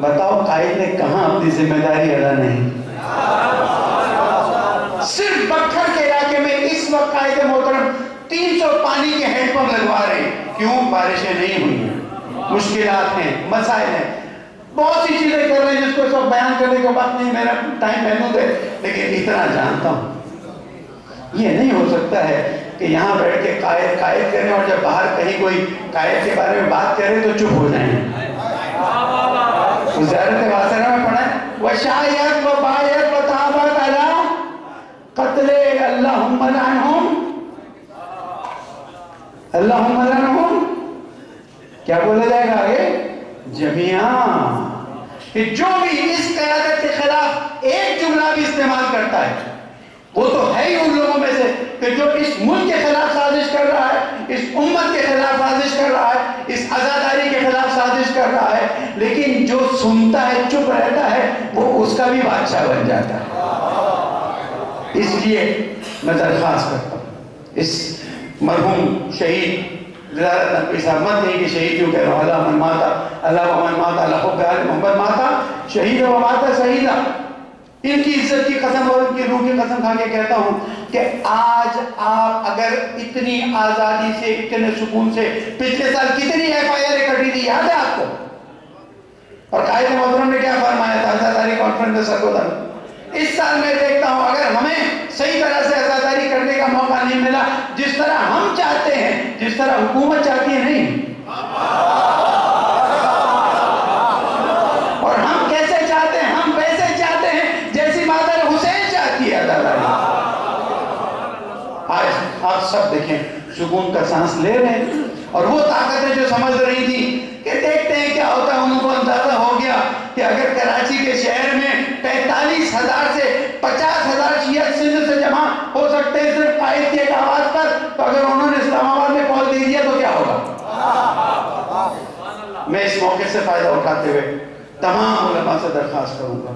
بتاؤ قائد نے کہاں اپنی ذمہ داری ادا نہیں؟ صرف بکھر کے علاقے میں اس وقت قائد محترم 300 پانی کے ہینڈ پمپ لگوا رہے ہیں. کیوں؟ بارشیں نہیں ہوئی ہیں، مشکلات ہیں، مسائل ہیں، بہت سی چیزیں کر رہے ہیں جس کو اس وقت بیان کرنے کا وقت نہیں، میرا ٹائم محدود ہے. لیکن اتنا جانتا ہوں یہ نہیں ہو سکتا ہے کہ یہاں بیٹھ کے قائد کریں اور جب باہر کہیں کوئی قائد کے بارے میں بات کرے تو چپ ہو جائیں. زیارت واسرہ میں پڑھا ہے وَشَایَتْ وَبَایَتْ وَتَعَبَتْ عَلَىٰ قَتْلِ اللہم لعنہم اللہم لعنہم. کیا بولا جائے گا آگے؟ جمیعاں. کہ جو بھی اس قیادت کے خلاف ایک جملہ بھی استعمال کرتا ہے وہ تو ہے ہی ان لوگوں میں سے کہ جو اس ملک کے خلاف سازش کر رہا ہے، اس امت کے خلاف سازش کر رہا ہے، اس عزاداری کے خلاف سازش کر رہا ہے. لیکن جو سنتا ہے، چپ رہتا ہے، وہ اس کا بھی بادشاہ بن جاتا ہے. اس لیے میں درخواست کرتا ہوں اس مرحوم شہید نقوی صاحب، مت نہیں کہ شہید کیوں کہہ رہا ہوں، اللہ من ماتا اللہ ومن ماتا اللہ حب آل محمد ماتا شہید و ماتا شہیدہ. ان کی عزت کی قسم اور ان کی روح کی قسم کھا کے کہتا ہوں کہ آج آپ اگر اتنی آزادی سے، اتنے سکون سے، پچھلے سال کتنی FIR کٹی تھی یاد ہے آپ کو؟ اور قائد محترم نے کیا فرمایا تھا عزاداری کانفرنس میں سرگودن؟ اس سال میں دیکھتا ہوں اگر ہمیں صحیح طرح سے عزاداری کرنے کا موقع نہیں ملا جس طرح ہم چاہتے ہیں، جس طرح حکومت چاہتی ہے، نہیں. اور ہم کیسے چاہتے ہیں؟ ہم ویسے چاہتے ہیں جیسی مادر حسین چاہتی ہے عزاداری. آج آپ سب دیکھیں سکون کا سانس لے رہے ہیں. اور وہ طاقتیں جو سمجھ رہی تھی کہ دیکھتے ہیں کیا ہوتا ہے، ان کو اندازہ ہو گیا کہ اگر کراچی کے شہر میں 45,000 سے 50,000 شیعہ سندھ سے جمع ہو سکتے ہیں صرف قائد کی ایک آواز پر، تو اگر انہوں نے اسلام آباد میں کال دے دیا تو کیا ہوگا؟ میں اس موقع سے فائدہ اٹھاتے ہوئے تمام علماء سے درخواست کروں گا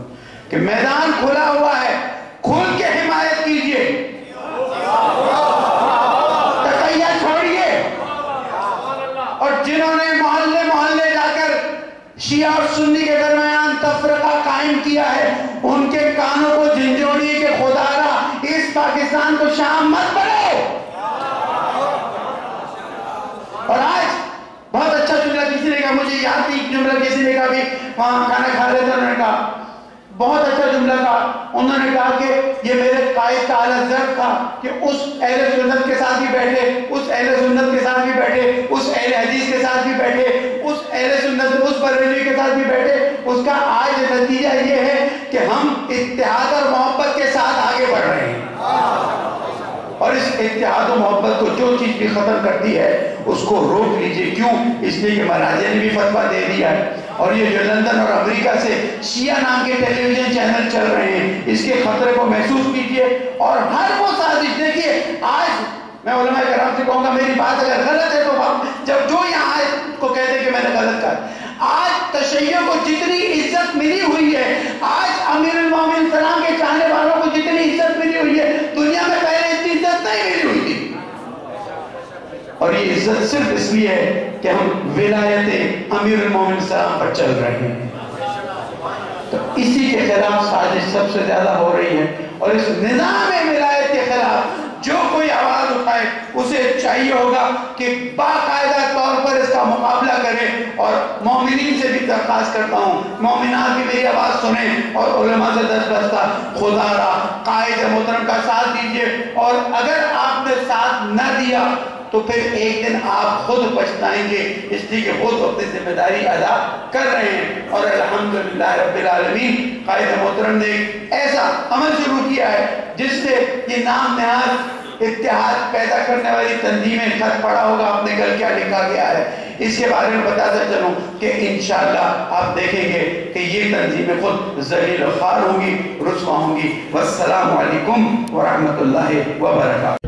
کہ میدان کھلا ہوا ہے، کھل کے حمایت کیجئے، تقیہ چھوڑیے. اور جنہوں نے محلے محلے جا کر شیعہ اور سنی کے درمیان تفرقہ قائم کیا ہے ان کے کانوں کو جھنجھوڑیے کہ خدا را اس پاکستان کو شام مت بناؤ. اور آج بہت اچھا جملہ کسی نے کہا، مجھے یاد نہیں جملہ کسی نے کہا بھی وہاں کھانا کھا رہے تھے، انہوں نے کہا بہت اچھا جملہ کہا. انہوں نے کہا کہ یہ میرے قائد کا حالت ضرب تھا کہ اس اہل سنت کے ساتھ بھی بیٹھے، اس اہل سنت کے ساتھ بھی بیٹھے، اس اہل حدیث کے ساتھ بھی بیٹھے، اس اہل سنت اس بریلوی کے ساتھ بھی بیٹھے. اس کا آج نتیجہ یہ ہے کہ ہم اتحاد اور محبت کے ساتھ آگے بڑھ رہے ہیں. اور اس اتحاد و محبت کو جو چیز بھی ختم کرتی ہے اس کو روک لیجئے. کیوں؟ اس لیے کہ مراجع نے بھی فتویٰ دے دیا ہے. اور یہ جو لندن اور امریکہ سے شیعہ نام کے ٹیلی ویژن چینل چل رہے ہیں اس کے خطرے کو محسوس کیجئے. اور ہر وہ سازش دیکھیے، آج میں علماء کرام سے کہوں گا میری بات اگر غلط ہے تو جب جو یہاں آئے کو کہہ دے کہ میں نے غلط کہا. آج تشیع کو جتنی عزت ملی ہوئی ہے، آج امیر المومنین سلام کے چاہنے والوں کو جتنی عزت ملی ہوئی ہے، دنیا میں پہلے اتنی عزت نہیں ملی ہوئی تھی. اور یہ عزت صرف اس لیے ہے کہ ہم ولایت امیر المومنین سلام پر چل رہے ہیں. تو اسی کے خلاف سازش سب سے زیادہ ہو رہی ہے. اور اس نظام ولایت کے خلاف جو کوئی آواز اٹھائے اسے چاہیے ہوگا کہ باقاعدہ طور پر اس کا مقابلہ کرے. اور مومنین سے بھی درخواست کرتا ہوں مومنات بھی میری آواز سنیں اور علماء سے دستبستہ خدا را قائد محترم کا ساتھ دیجئے. اور اگر آپ نے ساتھ نہ دیا تو پھر ایک دن آپ خود پچھتائیں گے، اس لیے کہ خود اپنی ذمہ داری ادا کر رہے ہیں. اور الحمدللہ رب العالمین قائد محترم نے ایک ایسا عمل شروع کیا ہے جس سے یہ نام نہاد اتحاد پیدا کرنے والی تنظیمیں خط پڑا ہوگا اپنے گھر کیا لکھا گیا ہے. اس کے بارے میں بتاتا چلوں کہ انشاءاللہ آپ دیکھیں گے کہ یہ تنظیمیں خود ذلیل و خوار ہوں گی، رسوا ہوں گی. والسلام علیکم ورحمۃ اللہ وبرکاتہ.